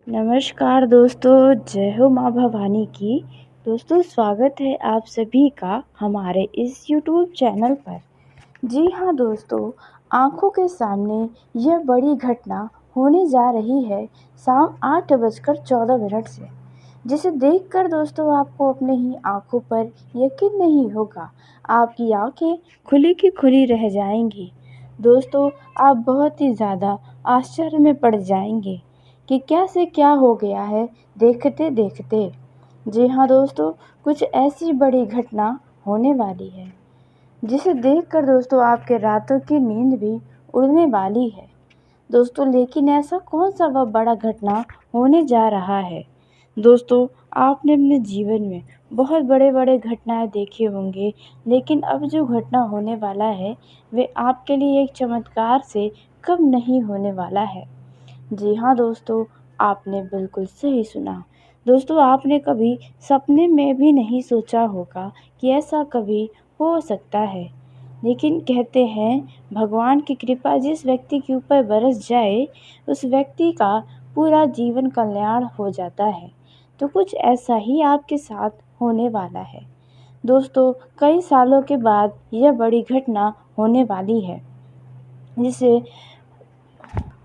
नमस्कार दोस्तों, जय हो माँ भवानी की। दोस्तों स्वागत है आप सभी का हमारे इस यूट्यूब चैनल पर। जी हाँ दोस्तों, आँखों के सामने यह बड़ी घटना होने जा रही है शाम 8:14 से, जिसे देखकर दोस्तों आपको अपने ही आँखों पर यकीन नहीं होगा। आपकी आँखें खुली की खुली रह जाएंगी। दोस्तों आप बहुत ही ज़्यादा आश्चर्य में पड़ जाएंगे कि कैसे क्या हो गया है देखते देखते। जी हाँ दोस्तों, कुछ ऐसी बड़ी घटना होने वाली है जिसे देखकर दोस्तों आपके रातों की नींद भी उड़ने वाली है। दोस्तों लेकिन ऐसा कौन सा वह बड़ा घटना होने जा रहा है। दोस्तों आपने अपने जीवन में बहुत बड़े बड़े घटनाएं देखी होंगी, लेकिन अब जो घटना होने वाला है वे आपके लिए एक चमत्कार से कम नहीं होने वाला है। जी हाँ दोस्तों, आपने बिल्कुल सही सुना। दोस्तों आपने कभी सपने में भी नहीं सोचा होगा कि ऐसा कभी हो सकता है, लेकिन कहते हैं भगवान की कृपा जिस व्यक्ति के ऊपर बरस जाए उस व्यक्ति का पूरा जीवन कल्याण हो जाता है। तो कुछ ऐसा ही आपके साथ होने वाला है। दोस्तों कई सालों के बाद यह बड़ी घटना होने वाली है, जिसे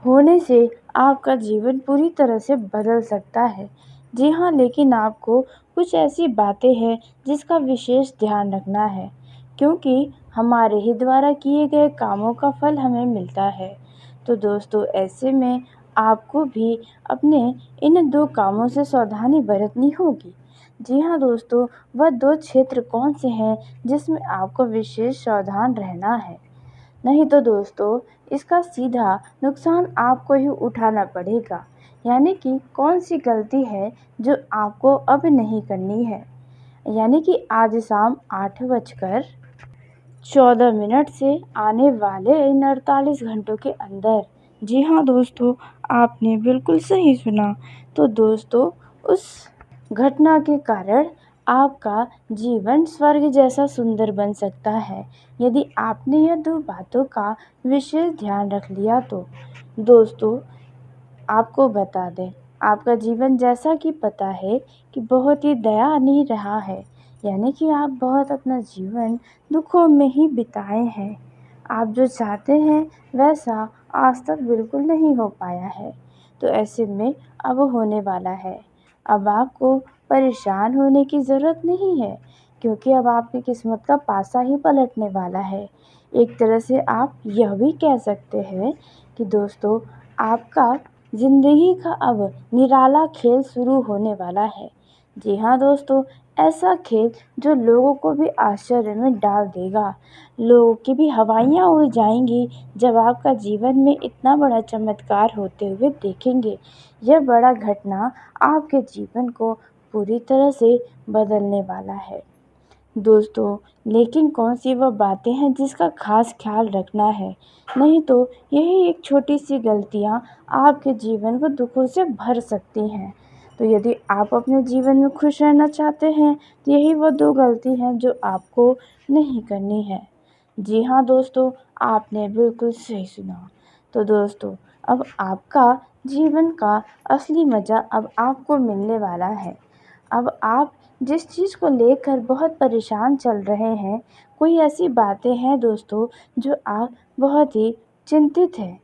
होने से आपका जीवन पूरी तरह से बदल सकता है। जी हाँ, लेकिन आपको कुछ ऐसी बातें हैं जिसका विशेष ध्यान रखना है, क्योंकि हमारे ही द्वारा किए गए कामों का फल हमें मिलता है। तो दोस्तों ऐसे में आपको भी अपने इन 2 कामों से सावधानी बरतनी होगी। जी हाँ दोस्तों, वह 2 क्षेत्र कौन से हैं जिसमें आपको विशेष सावधान रहना है। नहीं तो दोस्तों इसका सीधा नुकसान आपको ही उठाना पड़ेगा। यानी कि कौन सी गलती है जो आपको अब नहीं करनी है। यानी कि आज शाम 8:14 से आने वाले इन 48 घंटों के अंदर। जी हाँ दोस्तों, आपने बिल्कुल सही सुना। तो दोस्तों उस घटना के कारण आपका जीवन स्वर्ग जैसा सुंदर बन सकता है, यदि आपने यह 2 बातों का विशेष ध्यान रख लिया तो। दोस्तों आपको बता दें, आपका जीवन जैसा कि पता है कि बहुत ही दयनीय रहा है। यानी कि आप बहुत अपना जीवन दुखों में ही बिताए हैं। आप जो चाहते हैं वैसा आज तक बिल्कुल नहीं हो पाया है। तो ऐसे में अब होने वाला है। अब आपको परेशान होने की ज़रूरत नहीं है, क्योंकि अब आपकी किस्मत का पासा ही पलटने वाला है। एक तरह से आप यह भी कह सकते हैं कि दोस्तों आपका ज़िंदगी का अब निराला खेल शुरू होने वाला है। जी हाँ दोस्तों, ऐसा खेल जो लोगों को भी आश्चर्य में डाल देगा। लोगों की भी हवाइयाँ उड़ जाएंगी जब आपका जीवन में इतना बड़ा चमत्कार होते हुए देखेंगे। यह बड़ा घटना आपके जीवन को पूरी तरह से बदलने वाला है। दोस्तों लेकिन कौन सी वह बातें हैं जिसका खास ख्याल रखना है। नहीं तो यही एक छोटी सी गलतियाँ आपके जीवन को दुखों से भर सकती हैं। तो यदि आप अपने जीवन में खुश रहना चाहते हैं तो यही वो 2 गलती हैं जो आपको नहीं करनी है। जी हाँ दोस्तों, आपने बिल्कुल सही सुना। तो दोस्तों अब आपका जीवन का असली मज़ा अब आपको मिलने वाला है। अब आप जिस चीज़ को लेकर बहुत परेशान चल रहे हैं, कोई ऐसी बातें हैं दोस्तों जो आप बहुत ही चिंतित हैं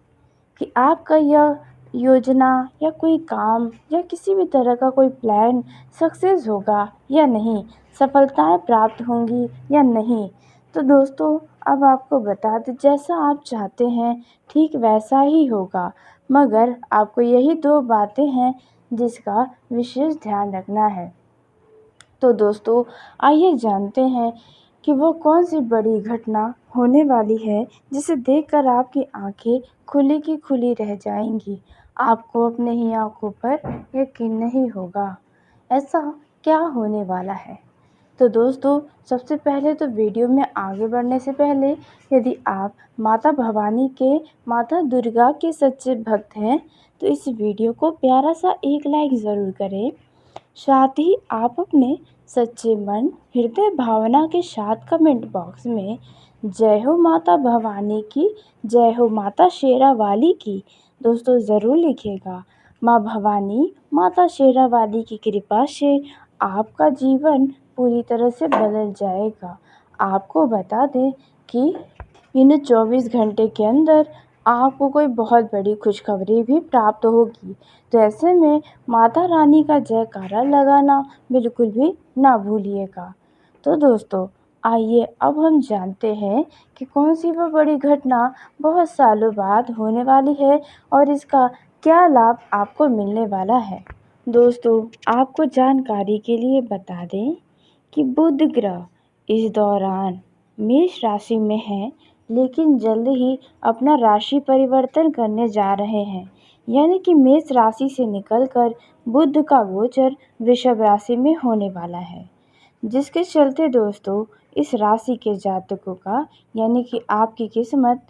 कि आपका यह योजना या कोई काम या किसी भी तरह का कोई प्लान सक्सेस होगा या नहीं, सफलताएँ प्राप्त होंगी या नहीं। तो दोस्तों अब आपको बता दें, जैसा आप चाहते हैं ठीक वैसा ही होगा, मगर आपको यही 2 बातें हैं जिसका विशेष ध्यान रखना है। तो दोस्तों आइए जानते हैं कि वो कौन सी बड़ी घटना होने वाली है जिसे देखकर आपकी आंखें खुली की खुली रह जाएंगी। आपको अपने ही आंखों पर यकीन नहीं होगा। ऐसा क्या होने वाला है। तो दोस्तों सबसे पहले तो वीडियो में आगे बढ़ने से पहले, यदि आप माता भवानी के, माता दुर्गा के सच्चे भक्त हैं तो इस वीडियो को प्यारा सा एक लाइक ज़रूर करें। साथ ही आप अपने सच्चे मन हृदय भावना के साथ कमेंट बॉक्स में जय हो माता भवानी की, जय हो माता शेरा वाली की दोस्तों ज़रूर लिखिएगा। माँ भवानी माता शेरावाली की कृपा से आपका जीवन पूरी तरह से बदल जाएगा। आपको बता दें कि इन 24 घंटे के अंदर आपको कोई बहुत बड़ी खुशखबरी भी प्राप्त होगी। तो ऐसे में माता रानी का जयकारा लगाना बिल्कुल भी ना भूलिएगा। तो दोस्तों, आइए अब हम जानते हैं कि कौन सी वो बड़ी घटना बहुत सालों बाद होने वाली है और इसका क्या लाभ आपको मिलने वाला है। दोस्तों, आपको जानकारी के लिए बता दें कि बुध ग्रह इस दौरान मेष राशि में है, लेकिन जल्द ही अपना राशि परिवर्तन करने जा रहे हैं। यानी कि मेष राशि से निकलकर बुध का गोचर वृषभ राशि में होने वाला है, जिसके चलते दोस्तों इस राशि के जातकों का यानी कि आपकी किस्मत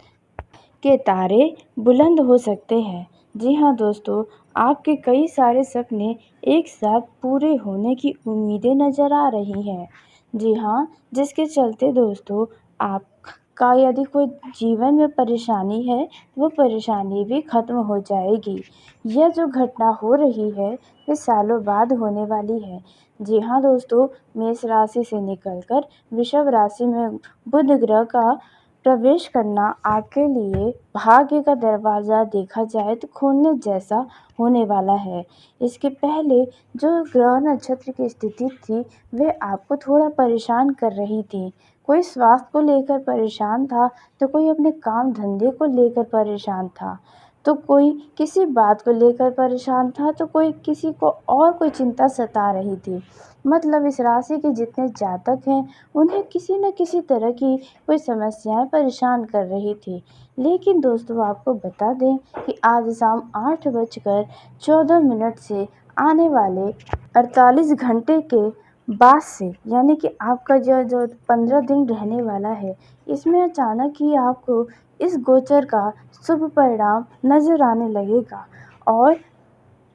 के तारे बुलंद हो सकते हैं। जी हाँ दोस्तों, आपके कई सारे सपने एक साथ पूरे होने की उम्मीदें नज़र आ रही हैं। जी हाँ, जिसके चलते दोस्तों आपका यदि कोई जीवन में परेशानी है, वो परेशानी भी ख़त्म हो जाएगी। यह जो घटना हो रही है, ये सालों बाद होने वाली है। जी हाँ दोस्तों, मेष राशि से निकलकर वृषभ राशि में बुध ग्रह का प्रवेश करना आपके लिए भाग्य का दरवाज़ा देखा जाए तो खोलने जैसा होने वाला है। इसके पहले जो ग्रह नक्षत्र की स्थिति थी, वह आपको थोड़ा परेशान कर रही थी। कोई स्वास्थ्य को लेकर परेशान था, तो कोई अपने काम धंधे को लेकर परेशान था, तो कोई किसी बात को लेकर परेशान था, तो कोई किसी को और कोई चिंता सता रही थी। मतलब इस राशि के जितने जातक हैं, उन्हें किसी न किसी तरह की कोई समस्याएं परेशान कर रही थी। लेकिन दोस्तों, आपको बता दें कि आज शाम 8:14 से आने वाले 48 घंटे के बाद से यानी कि आपका जो 15 दिन रहने वाला है, इसमें अचानक ही आपको इस गोचर का शुभ परिणाम नज़र आने लगेगा और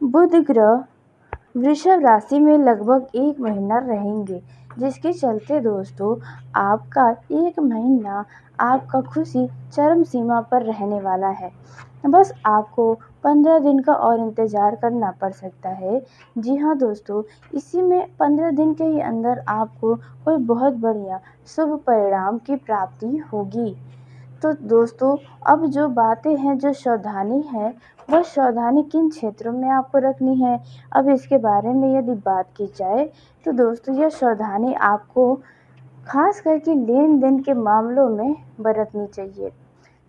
बुध ग्रह वृषभ राशि में लगभग 1 महीना रहेंगे, जिसके चलते दोस्तों आपका 1 महीना आपका खुशी चरम सीमा पर रहने वाला है। बस आपको 15 दिन का और इंतज़ार करना पड़ सकता है। जी हाँ दोस्तों, इसी में 15 दिन के ही अंदर आपको कोई बहुत बढ़िया शुभ परिणाम की प्राप्ति होगी। तो दोस्तों, अब जो बातें हैं, जो सावधानी है, वह सावधानी किन क्षेत्रों में आपको रखनी है, अब इसके बारे में यदि बात की जाए तो दोस्तों यह सावधानी आपको खास करके लेन-देन के मामलों में बरतनी चाहिए।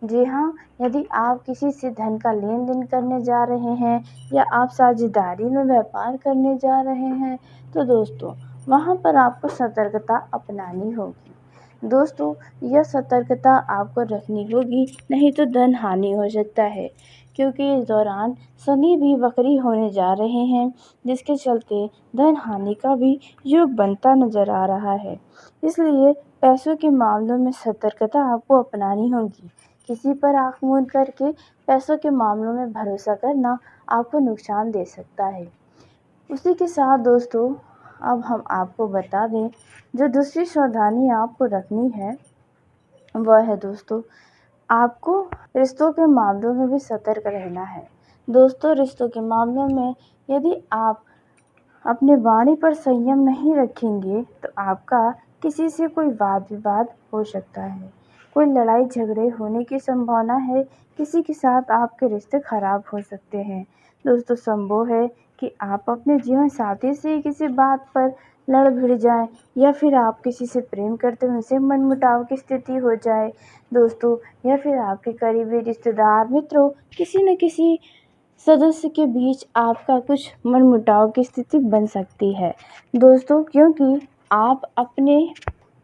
जी हाँ, यदि आप किसी से धन का लेन-देन करने जा रहे हैं या आप साझेदारी में व्यापार करने जा रहे हैं, तो दोस्तों वहाँ पर आपको सतर्कता अपनानी होगी। दोस्तों, यह सतर्कता आपको रखनी होगी, नहीं तो धन हानि हो सकता है, क्योंकि इस दौरान शनि भी वक्री होने जा रहे हैं, जिसके चलते धन हानि का भी योग बनता नज़र आ रहा है। इसलिए पैसों के मामलों में सतर्कता आपको अपनानी होगी। किसी पर आँख मूंद करके पैसों के मामलों में भरोसा करना आपको नुकसान दे सकता है। उसी के साथ दोस्तों, अब हम आपको बता दें, जो दूसरी सावधानी आपको रखनी है, वह है दोस्तों आपको रिश्तों के मामलों में भी सतर्क रहना है। दोस्तों, रिश्तों के मामलों में यदि आप अपने वाणी पर संयम नहीं रखेंगे, तो आपका किसी से कोई वाद विवाद हो सकता है। कोई लड़ाई झगड़े होने की संभावना है, किसी के साथ आपके रिश्ते खराब हो सकते हैं। दोस्तों, संभव है कि आप अपने जीवन साथी से किसी बात पर लड़ भिड़ जाएं या फिर आप किसी से प्रेम करते हैं, उनसे मनमुटाव की स्थिति हो जाए दोस्तों, या फिर आपके करीबी रिश्तेदार मित्रों किसी न किसी सदस्य के बीच आपका कुछ मनमुटाव की स्थिति बन सकती है दोस्तों, क्योंकि आप अपने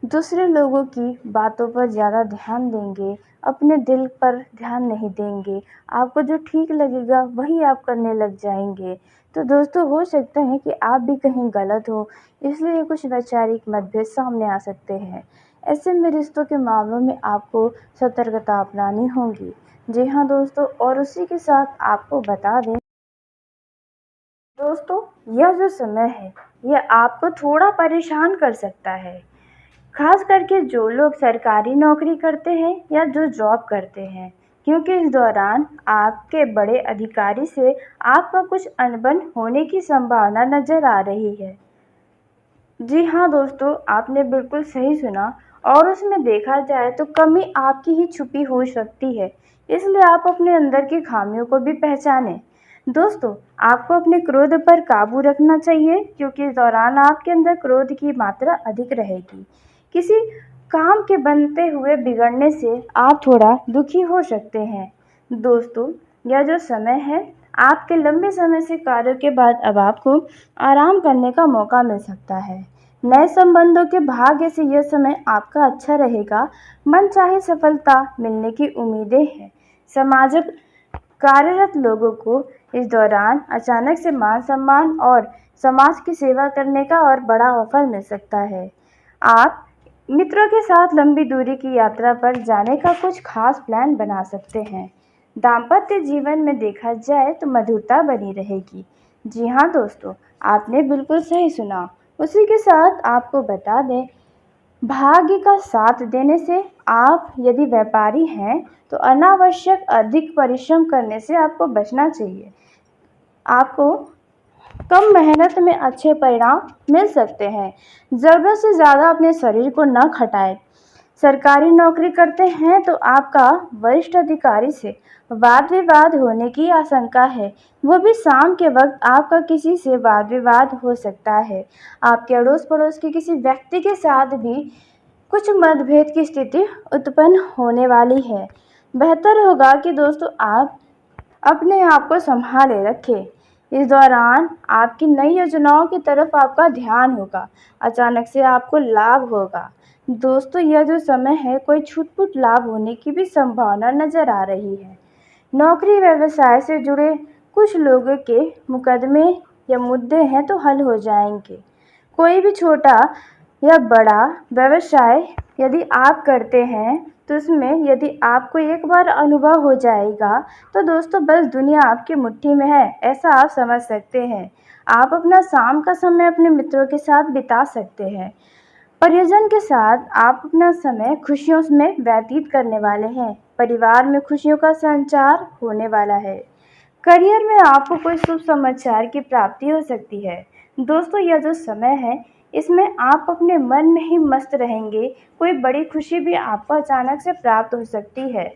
दूसरे लोगों की बातों पर ज़्यादा ध्यान देंगे, अपने दिल पर ध्यान नहीं देंगे। आपको जो ठीक लगेगा वही आप करने लग जाएंगे। तो दोस्तों, हो सकता है कि आप भी कहीं गलत हो, इसलिए कुछ वैचारिक मतभेद सामने आ सकते हैं। ऐसे में रिश्तों के मामलों में आपको सतर्कता अपनानी होगी। जी हाँ दोस्तों, और उसी के साथ आपको बता दें दोस्तों, यह जो समय है, यह आपको थोड़ा परेशान कर सकता है। खास करके जो लोग सरकारी नौकरी करते हैं या जो जॉब करते हैं, क्योंकि इस दौरान आपके बड़े अधिकारी से आपका कुछ अनबन होने की संभावना नज़र आ रही है। जी हाँ दोस्तों, आपने बिल्कुल सही सुना और उसमें देखा जाए तो कमी आपकी ही छुपी हो सकती है, इसलिए आप अपने अंदर की खामियों को भी पहचानें। दोस्तों, आपको अपने क्रोध पर काबू रखना चाहिए क्योंकि इस दौरान आपके अंदर क्रोध की मात्रा अधिक रहेगी। किसी काम के बनते हुए बिगड़ने से आप थोड़ा दुखी हो सकते हैं। दोस्तों, यह जो समय है, आपके लंबे समय से कार्यों के बाद अब आपको आराम करने का मौका मिल सकता है। नए संबंधों के भाग्य से यह समय आपका अच्छा रहेगा। मनचाही सफलता मिलने की उम्मीदें हैं। सामाजिक कार्यरत लोगों को इस दौरान अचानक से मान सम्मान और समाज की सेवा करने का और बड़ा अवसर मिल सकता है। आप मित्रों के साथ लंबी दूरी की यात्रा पर जाने का कुछ खास प्लान बना सकते हैं। दाम्पत्य जीवन में देखा जाए तो मधुरता बनी रहेगी। जी हाँ दोस्तों, आपने बिल्कुल सही सुना। उसी के साथ आपको बता दें, भाग्य का साथ देने से आप यदि व्यापारी हैं तो अनावश्यक अधिक परिश्रम करने से आपको बचना चाहिए। आपको कम मेहनत में अच्छे परिणाम मिल सकते हैं। ज़रूरत से ज़्यादा अपने शरीर को न खटाएं। सरकारी नौकरी करते हैं तो आपका वरिष्ठ अधिकारी से वाद विवाद होने की आशंका है। वो भी शाम के वक्त आपका किसी से वाद विवाद हो सकता है। आपके अड़ोस पड़ोस के किसी व्यक्ति के साथ भी कुछ मतभेद की स्थिति उत्पन्न होने वाली है। बेहतर होगा कि दोस्तों आप अपने आप को संभाले रखें। इस दौरान आपकी नई योजनाओं की तरफ आपका ध्यान होगा। अचानक से आपको लाभ होगा। दोस्तों, यह जो समय है, कोई छूट-फूट लाभ होने की भी संभावना नज़र आ रही है। नौकरी व्यवसाय से जुड़े कुछ लोगों के मुकदमे या मुद्दे हैं तो हल हो जाएंगे। कोई भी छोटा या बड़ा व्यवसाय यदि आप करते हैं तो उसमें यदि आपको एक बार अनुभव हो जाएगा तो दोस्तों बस दुनिया आपकी मुट्ठी में है, ऐसा आप समझ सकते हैं। आप अपना शाम का समय अपने मित्रों के साथ बिता सकते हैं। परिजन के साथ आप अपना समय खुशियों में व्यतीत करने वाले हैं। परिवार में खुशियों का संचार होने वाला है। करियर में आपको कोई शुभ समाचार की प्राप्ति हो सकती है। दोस्तों, यह जो समय है, इसमें आप अपने मन में ही मस्त रहेंगे। कोई बड़ी खुशी भी आपको अचानक से प्राप्त हो सकती है।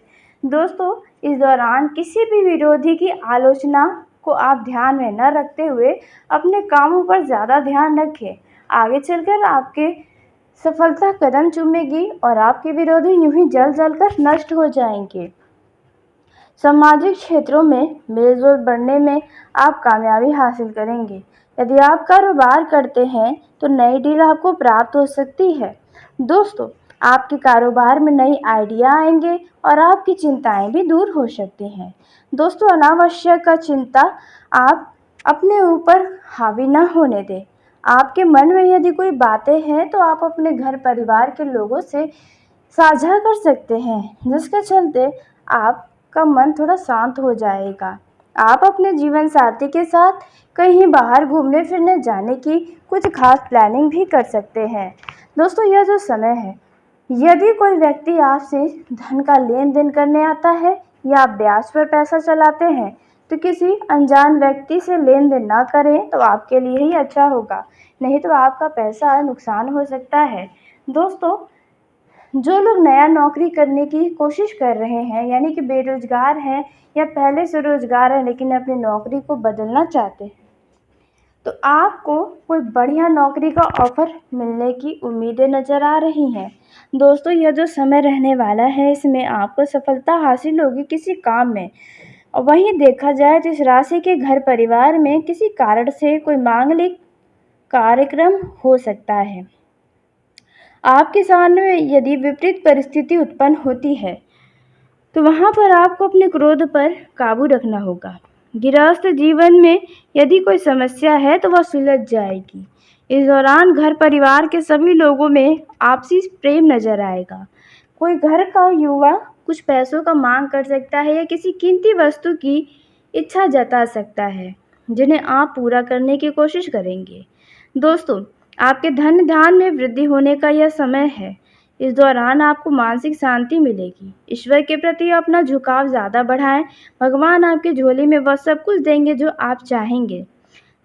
दोस्तों, इस दौरान किसी भी विरोधी की आलोचना को आप ध्यान में न रखते हुए अपने कामों पर ज़्यादा ध्यान रखें। आगे चलकर आपके सफलता कदम चूमेगी और आपके विरोधी यूं ही जल जल कर नष्ट हो जाएंगे। सामाजिक क्षेत्रों में मेलजोल बढ़ने में आप कामयाबी हासिल करेंगे। यदि आप कारोबार करते हैं तो नई डील आपको प्राप्त हो सकती है। दोस्तों, आपके कारोबार में नई आइडिया आएंगे और आपकी चिंताएं भी दूर हो सकती हैं। दोस्तों, अनावश्यक का चिंता आप अपने ऊपर हावी न होने दें। आपके मन में यदि कोई बातें हैं तो आप अपने घर परिवार के लोगों से साझा कर सकते हैं, जिसके चलते आपका मन थोड़ा शांत हो जाएगा। आप अपने जीवन साथी के साथ कहीं बाहर घूमने फिरने जाने की कुछ खास प्लानिंग भी कर सकते हैं। दोस्तों, यह जो समय है, यदि कोई व्यक्ति आपसे धन का लेन देन करने आता है या आप ब्याज पर पैसा चलाते हैं तो किसी अनजान व्यक्ति से लेन देन ना करें तो आपके लिए ही अच्छा होगा, नहीं तो आपका पैसा नुकसान हो सकता है। दोस्तों, जो लोग नया नौकरी करने की कोशिश कर रहे हैं, यानी कि बेरोजगार हैं या पहले से रोजगार है लेकिन अपनी नौकरी को बदलना चाहते हैं, तो आपको कोई बढ़िया नौकरी का ऑफ़र मिलने की उम्मीदें नज़र आ रही हैं। दोस्तों, यह जो समय रहने वाला है, इसमें आपको सफलता हासिल होगी किसी काम में। और वहीं देखा जाए तो इस राशि के घर परिवार में किसी कारण से कोई मांगलिक कार्यक्रम हो सकता है। आपके सामने यदि विपरीत परिस्थिति उत्पन्न होती है तो वहाँ पर आपको अपने क्रोध पर काबू रखना होगा। गृहस्थ जीवन में यदि कोई समस्या है तो वह सुलझ जाएगी। इस दौरान घर परिवार के सभी लोगों में आपसी प्रेम नजर आएगा। कोई घर का युवा कुछ पैसों का मांग कर सकता है या किसी कीमती वस्तु की इच्छा जता सकता है, जिन्हें आप पूरा करने की कोशिश करेंगे। दोस्तों, आपके धन धान्य में वृद्धि होने का यह समय है। इस दौरान आपको मानसिक शांति मिलेगी। ईश्वर के प्रति अपना झुकाव ज़्यादा बढ़ाएं। भगवान आपकी झोली में वह सब कुछ देंगे जो आप चाहेंगे।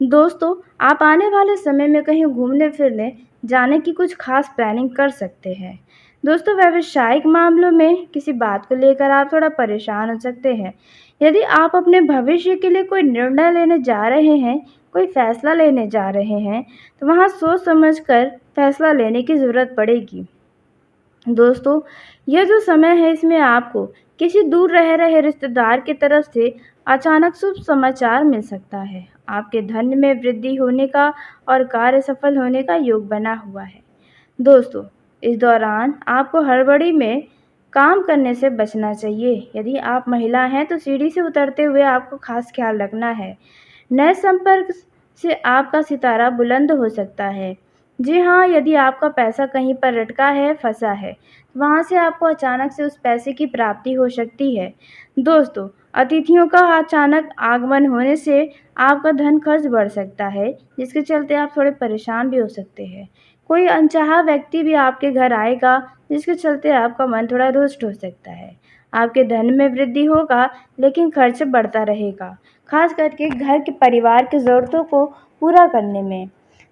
दोस्तों, आप आने वाले समय में कहीं घूमने फिरने जाने की कुछ खास प्लानिंग कर सकते हैं। दोस्तों, व्यावसायिक मामलों में किसी बात को लेकर आप थोड़ा परेशान हो सकते हैं। यदि आप अपने भविष्य के लिए कोई निर्णय लेने जा रहे हैं, कोई फैसला लेने जा रहे हैं, तो वहाँ सोच समझ कर फैसला लेने की ज़रूरत पड़ेगी। दोस्तों, यह जो समय है इसमें आपको किसी दूर रह रहे रिश्तेदार की तरफ से अचानक शुभ समाचार मिल सकता है। आपके धन में वृद्धि होने का और कार्य सफल होने का योग बना हुआ है। दोस्तों, इस दौरान आपको हड़बड़ी में काम करने से बचना चाहिए। यदि आप महिला हैं तो सीढ़ी से उतरते हुए आपको खास ख्याल रखना है। नए संपर्क से आपका सितारा बुलंद हो सकता है। जी हाँ, यदि आपका पैसा कहीं पर लटका है, फंसा है, वहाँ से आपको अचानक से उस पैसे की प्राप्ति हो सकती है। दोस्तों, अतिथियों का अचानक आगमन होने से आपका धन खर्च बढ़ सकता है, जिसके चलते आप थोड़े परेशान भी हो सकते हैं। कोई अनचाहा व्यक्ति भी आपके घर आएगा, जिसके चलते आपका मन थोड़ा रुष्ट हो सकता है। आपके धन में वृद्धि होगा, लेकिन खर्च बढ़ता रहेगा, खास करके घर के परिवार की ज़रूरतों को पूरा करने में।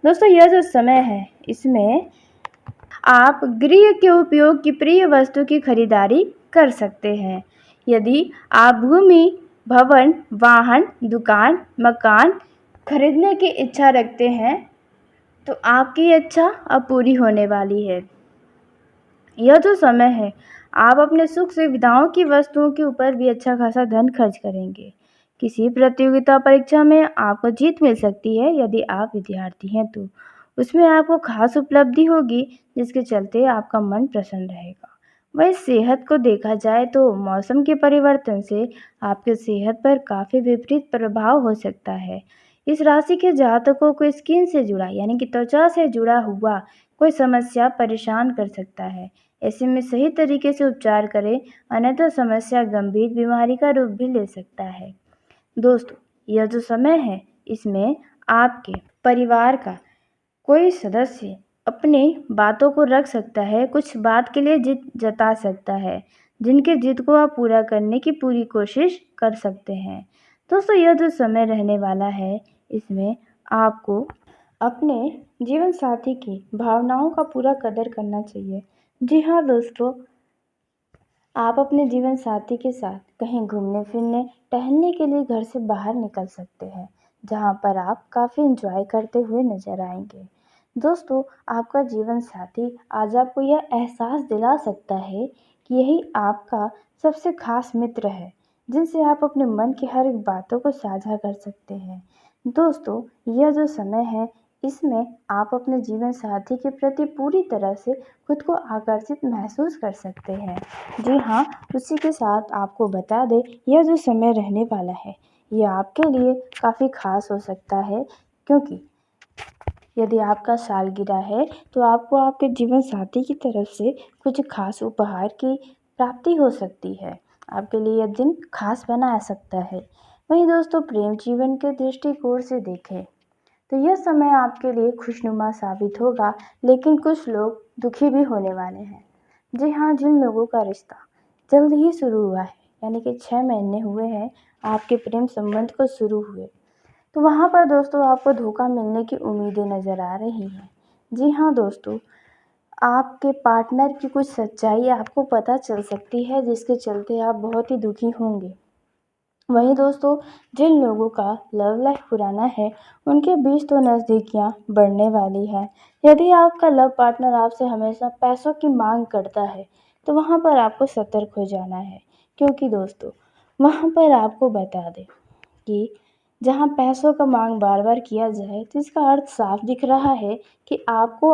दोस्तों, यह जो समय है इसमें आप गृह के उपयोग की प्रिय वस्तु की खरीदारी कर सकते हैं। यदि आप भूमि, भवन, वाहन, दुकान, मकान खरीदने की इच्छा रखते हैं, तो आपकी इच्छा अब पूरी होने वाली है। यह जो समय है, आप अपने सुख सुविधाओं की वस्तुओं के ऊपर भी अच्छा खासा धन खर्च करेंगे। किसी प्रतियोगिता परीक्षा में आपको जीत मिल सकती है। यदि आप विद्यार्थी हैं तो उसमें आपको खास उपलब्धि होगी, जिसके चलते आपका मन प्रसन्न रहेगा। वहीं सेहत को देखा जाए तो मौसम के परिवर्तन से आपके सेहत पर काफ़ी विपरीत प्रभाव हो सकता है। इस राशि के जातकों को स्किन से जुड़ा यानी कि त्वचा से जुड़ा हुआ कोई समस्या परेशान कर सकता है। ऐसे में सही तरीके से उपचार करें, अन्यथा समस्या गंभीर बीमारी का रूप भी ले सकता है। दोस्तों, यह जो समय है इसमें आपके परिवार का कोई सदस्य अपनी बातों को रख सकता है, कुछ बात के लिए जिद जता सकता है, जिनके जिद को आप पूरा करने की पूरी कोशिश कर सकते हैं। दोस्तों, यह जो समय रहने वाला है इसमें आपको अपने जीवन साथी की भावनाओं का पूरा कदर करना चाहिए। जी हाँ दोस्तों, आप अपने जीवन साथी के साथ कहीं घूमने फिरने टहलने के लिए घर से बाहर निकल सकते हैं, जहाँ पर आप काफ़ी एंजॉय करते हुए नजर आएंगे। दोस्तों, आपका जीवन साथी आज आपको यह एहसास दिला सकता है कि यही आपका सबसे खास मित्र है, जिनसे आप अपने मन की हर एक बातों को साझा कर सकते हैं। दोस्तों, यह जो समय है इसमें आप अपने जीवन साथी के प्रति पूरी तरह से खुद को आकर्षित महसूस कर सकते हैं। जी हाँ, उसी के साथ आपको बता दें, यह जो समय रहने वाला है यह आपके लिए काफ़ी खास हो सकता है, क्योंकि यदि आपका सालगिरह है तो आपको आपके जीवन साथी की तरफ से कुछ खास उपहार की प्राप्ति हो सकती है। आपके लिए यह दिन खास बना सकता है। वहीं दोस्तों, प्रेम जीवन के दृष्टिकोण से देखें तो यह समय आपके लिए खुशनुमा साबित होगा, लेकिन कुछ लोग दुखी भी होने वाले हैं। जी हाँ, जिन लोगों का रिश्ता जल्द ही शुरू हुआ है, यानी कि 6 महीने हुए हैं आपके प्रेम संबंध को शुरू हुए, तो वहाँ पर दोस्तों आपको धोखा मिलने की उम्मीदें नज़र आ रही हैं। जी हाँ दोस्तों, आपके पार्टनर की कुछ सच्चाई आपको पता चल सकती है, जिसके चलते आप बहुत ही दुखी होंगे। वहीं दोस्तों, जिन लोगों का लव लाइफ पुराना है उनके बीच तो नज़दीकियाँ बढ़ने वाली हैं। यदि आपका लव पार्टनर आपसे हमेशा पैसों की मांग करता है तो वहाँ पर आपको सतर्क हो जाना है, क्योंकि दोस्तों वहाँ पर आपको बता दें कि जहाँ पैसों का मांग बार बार किया जाए तो इसका अर्थ साफ दिख रहा है कि आपको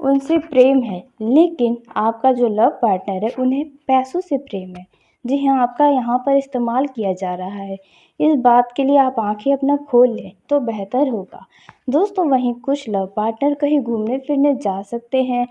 उनसे प्रेम है, लेकिन आपका जो लव पार्टनर है उन्हें पैसों से प्रेम है। जी हाँ, आपका यहाँ पर इस्तेमाल किया जा रहा है। इस बात के लिए आप आंखें अपना खोल लें तो बेहतर होगा। दोस्तों, वहीं कुछ लव पार्टनर कहीं घूमने फिरने जा सकते हैं।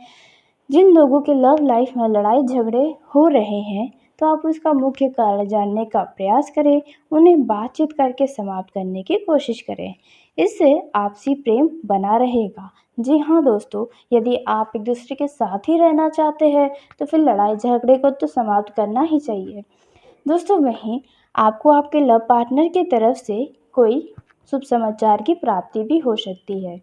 जिन लोगों के लव लाइफ में लड़ाई झगड़े हो रहे हैं तो आप उसका मुख्य कारण जानने का प्रयास करें, उन्हें बातचीत करके समाप्त करने की कोशिश करें। इससे आपसी प्रेम बना रहेगा। जी हाँ दोस्तों, यदि आप एक दूसरे के साथ ही रहना चाहते हैं तो फिर लड़ाई झगड़े को तो समाप्त करना ही चाहिए। दोस्तों वहीं आपको आपके लव पार्टनर की तरफ से कोई शुभ समाचार की प्राप्ति भी हो सकती है,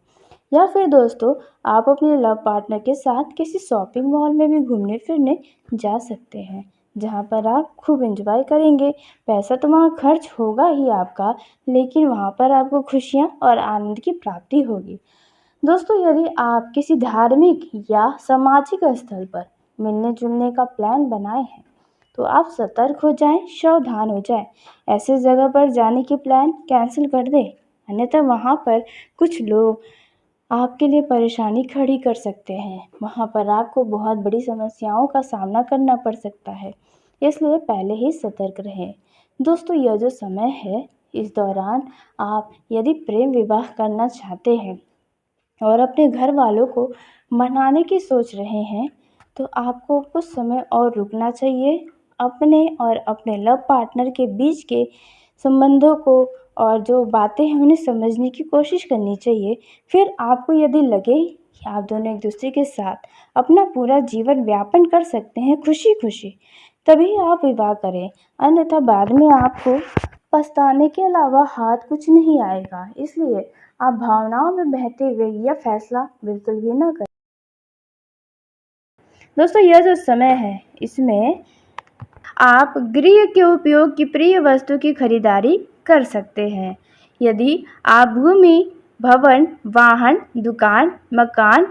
या फिर दोस्तों आप अपने लव पार्टनर के साथ किसी शॉपिंग मॉल में भी घूमने फिरने जा सकते हैं, जहाँ पर आप खूब एंजॉय करेंगे। पैसा तो वहाँ खर्च होगा ही आपका, लेकिन वहाँ पर आपको खुशियाँ और आनंद की प्राप्ति होगी। दोस्तों यदि आप किसी धार्मिक या सामाजिक स्थल पर मिलने जुलने का प्लान बनाए हैं तो आप सतर्क हो जाएं, सावधान हो जाएं। ऐसे जगह पर जाने की प्लान कैंसिल कर दें, अन्यथा वहाँ पर कुछ लोग आपके लिए परेशानी खड़ी कर सकते हैं। वहाँ पर आपको बहुत बड़ी समस्याओं का सामना करना पड़ सकता है, इसलिए पहले ही सतर्क रहें। दोस्तों यह जो समय है, इस दौरान आप यदि प्रेम विवाह करना चाहते हैं और अपने घर वालों को मनाने की सोच रहे हैं तो आपको कुछ समय और रुकना चाहिए। अपने और अपने लव पार्टनर के बीच के संबंधों को और जो बातें हैं उन्हें समझने की कोशिश करनी चाहिए। फिर आपको यदि लगे कि आप दोनों एक दूसरे के साथ अपना पूरा जीवन व्यापन कर सकते हैं खुशी खुशी, तभी आप विवाह करें, अन्यथा बाद में आपको पछताने के अलावा हाथ कुछ नहीं आएगा। इसलिए आप भावनाओं में बहते हुए यह फैसला बिल्कुल भी ना करें। दोस्तों यह जो समय है इसमें आप गृह के उपयोग की प्रिय वस्तु की खरीदारी कर सकते हैं। यदि आप भूमि, भवन, वाहन, दुकान, मकान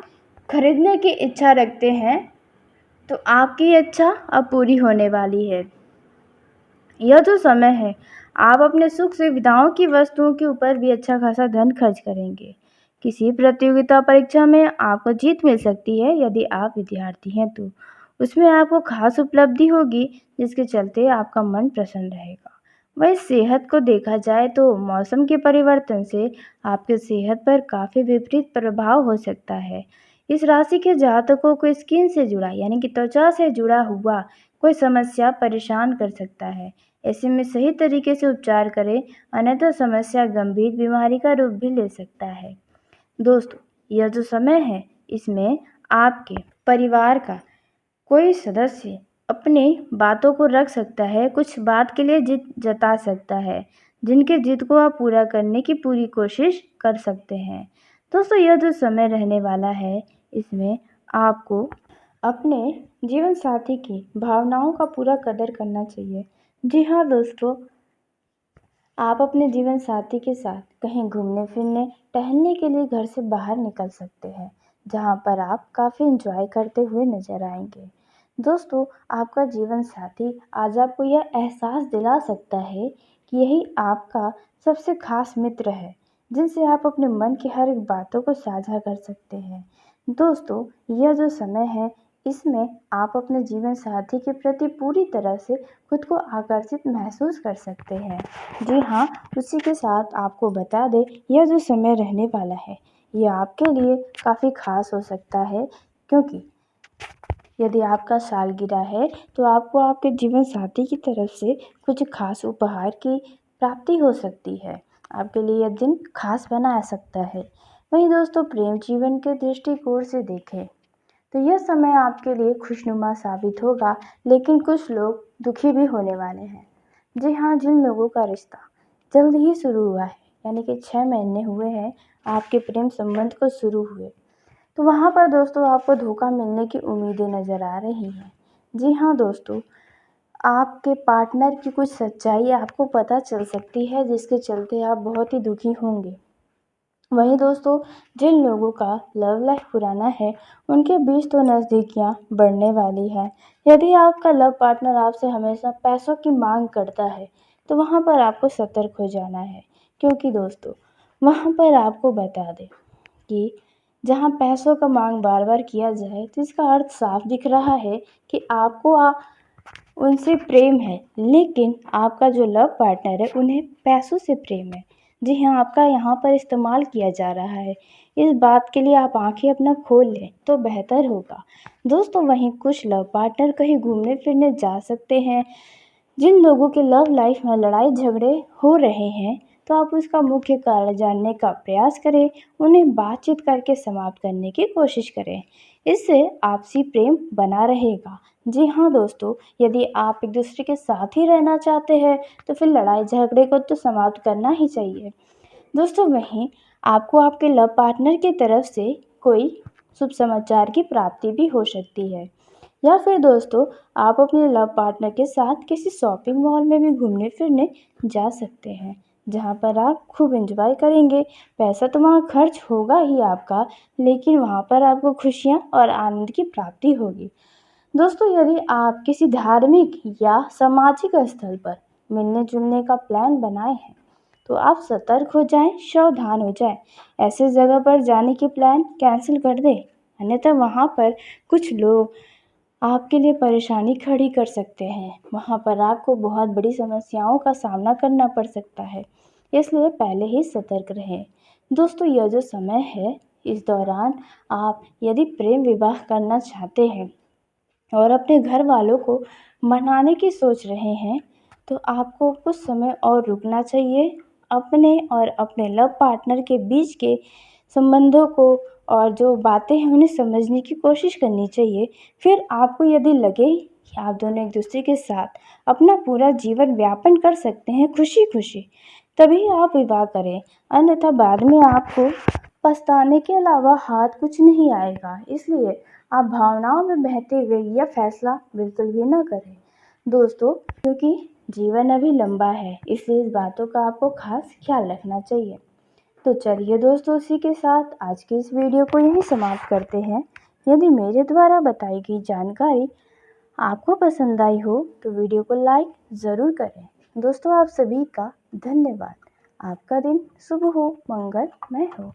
खरीदने की इच्छा रखते हैं तो आपकी इच्छा अब पूरी होने वाली है। यह जो समय है आप अपने सुख सुविधाओं की वस्तुओं के ऊपर भी अच्छा खासा धन खर्च करेंगे। किसी प्रतियोगिता परीक्षा में आपको जीत मिल सकती है, यदि आप विद्यार्थी हैं तो उसमें आपको खास उपलब्धि होगी जिसके चलते आपका मन प्रसन्न रहेगा। वहीं सेहत को देखा जाए तो मौसम के परिवर्तन से आपके सेहत पर काफ़ी विपरीत प्रभाव हो सकता है। इस राशि के जातकों को स्किन से जुड़ा यानी कि त्वचा से जुड़ा हुआ कोई समस्या परेशान कर सकता है। ऐसे में सही तरीके से उपचार करें, अन्यथा समस्या गंभीर बीमारी का रूप भी ले सकता है। दोस्तों यह जो समय है इसमें आपके परिवार का कोई सदस्य अपनी बातों को रख सकता है, कुछ बात के लिए जिद जता सकता है, जिनके जिद को आप पूरा करने की पूरी कोशिश कर सकते हैं। दोस्तों यह जो समय रहने वाला है इसमें आपको अपने जीवन साथी की भावनाओं का पूरा कदर करना चाहिए। जी हाँ दोस्तों, आप अपने जीवन साथी के साथ कहीं घूमने फिरने टहलने के लिए घर से बाहर निकल सकते हैं, जहाँ पर आप काफ़ी एंजॉय करते हुए नजर आएंगे। दोस्तों आपका जीवन साथी आज आपको यह एहसास दिला सकता है कि यही आपका सबसे खास मित्र है, जिनसे आप अपने मन की हर एक बातों को साझा कर सकते हैं। दोस्तों यह जो समय है इसमें आप अपने जीवन साथी के प्रति पूरी तरह से खुद को आकर्षित महसूस कर सकते हैं। जी हाँ, उसी के साथ आपको बता दें यह जो समय रहने वाला है यह आपके लिए काफ़ी खास हो सकता है, क्योंकि यदि आपका सालगिरह है तो आपको आपके जीवन साथी की तरफ से कुछ खास उपहार की प्राप्ति हो सकती है। आपके लिए यह दिन खास बना सकता है। वहीं दोस्तों प्रेम जीवन के दृष्टिकोण से देखें तो यह समय आपके लिए खुशनुमा साबित होगा, लेकिन कुछ लोग दुखी भी होने वाले हैं। जी हाँ, जिन लोगों का रिश्ता जल्द ही शुरू हुआ है यानी कि 6 महीने हुए हैं आपके प्रेम संबंध को शुरू हुए, तो वहाँ पर दोस्तों आपको धोखा मिलने की उम्मीदें नज़र आ रही हैं। जी हाँ दोस्तों, आपके पार्टनर की कुछ सच्चाई आपको पता चल सकती है जिसके चलते आप बहुत ही दुखी होंगे। वहीं दोस्तों जिन लोगों का लव लाइफ पुराना है उनके बीच तो नज़दीकियाँ बढ़ने वाली हैं। यदि आपका लव पार्टनर आपसे हमेशा पैसों की मांग करता है तो वहाँ पर आपको सतर्क हो जाना है, क्योंकि दोस्तों वहाँ पर आपको बता दें कि जहाँ पैसों का मांग बार बार किया जाए तो इसका अर्थ साफ दिख रहा है कि आपको उनसे प्रेम है, लेकिन आपका जो लव पार्टनर है उन्हें पैसों से प्रेम है। जी हाँ, आपका यहाँ पर इस्तेमाल किया जा रहा है। इस बात के लिए आप आंखें अपना खोल लें तो बेहतर होगा। दोस्तों वहीं कुछ लव पार्टनर कहीं घूमने फिरने जा सकते हैं। जिन लोगों के लव लाइफ में लड़ाई झगड़े हो रहे हैं तो आप उसका मुख्य कारण जानने का प्रयास करें, उन्हें बातचीत करके समाप्त करने की कोशिश करें। इससे आपसी प्रेम बना रहेगा। जी हाँ दोस्तों, यदि आप एक दूसरे के साथ ही रहना चाहते हैं तो फिर लड़ाई झगड़े को तो समाप्त करना ही चाहिए। दोस्तों वहीं आपको आपके लव पार्टनर की तरफ से कोई शुभ समाचार की प्राप्ति भी हो सकती है, या फिर दोस्तों आप अपने लव पार्टनर के साथ किसी शॉपिंग मॉल में भी घूमने फिरने जा सकते हैं, जहां पर आप खूब एंजॉय करेंगे। पैसा तो वहां खर्च होगा ही आपका, लेकिन वहां पर आपको खुशियां और आनंद की प्राप्ति होगी। दोस्तों यदि आप किसी धार्मिक या सामाजिक स्थल पर मिलने जुलने का प्लान बनाए हैं तो आप सतर्क हो जाएं, सावधान हो जाएं। ऐसे जगह पर जाने की प्लान कैंसिल कर दें, अन्यथा वहाँ पर कुछ लोग आपके लिए परेशानी खड़ी कर सकते हैं। वहाँ पर आपको बहुत बड़ी समस्याओं का सामना करना पड़ सकता है, इसलिए पहले ही सतर्क रहें। दोस्तों यह जो समय है, इस दौरान आप यदि प्रेम विवाह करना चाहते हैं और अपने घर वालों को मनाने की सोच रहे हैं तो आपको कुछ समय और रुकना चाहिए। अपने और अपने लव पार्टनर के बीच के संबंधों को और जो बातें हैं उन्हें समझने की कोशिश करनी चाहिए। फिर आपको यदि लगे कि आप दोनों एक दूसरे के साथ अपना पूरा जीवन व्यापन कर सकते हैं खुशी खुशी, तभी आप विवाह करें, अन्यथा बाद में आपको पछताने के अलावा हाथ कुछ नहीं आएगा। इसलिए आप भावनाओं में बहते हुए यह फैसला बिल्कुल भी ना करें दोस्तों, क्योंकि जीवन अभी लंबा है, इसलिए इस बातों का आपको खास ख्याल रखना चाहिए। तो चलिए दोस्तों, इसी के साथ आज की इस वीडियो को यहीं समाप्त करते हैं। यदि मेरे द्वारा बताई गई जानकारी आपको पसंद आई हो तो वीडियो को लाइक ज़रूर करें। दोस्तों आप सभी का धन्यवाद। आपका दिन शुभ हो, मंगलमय हो।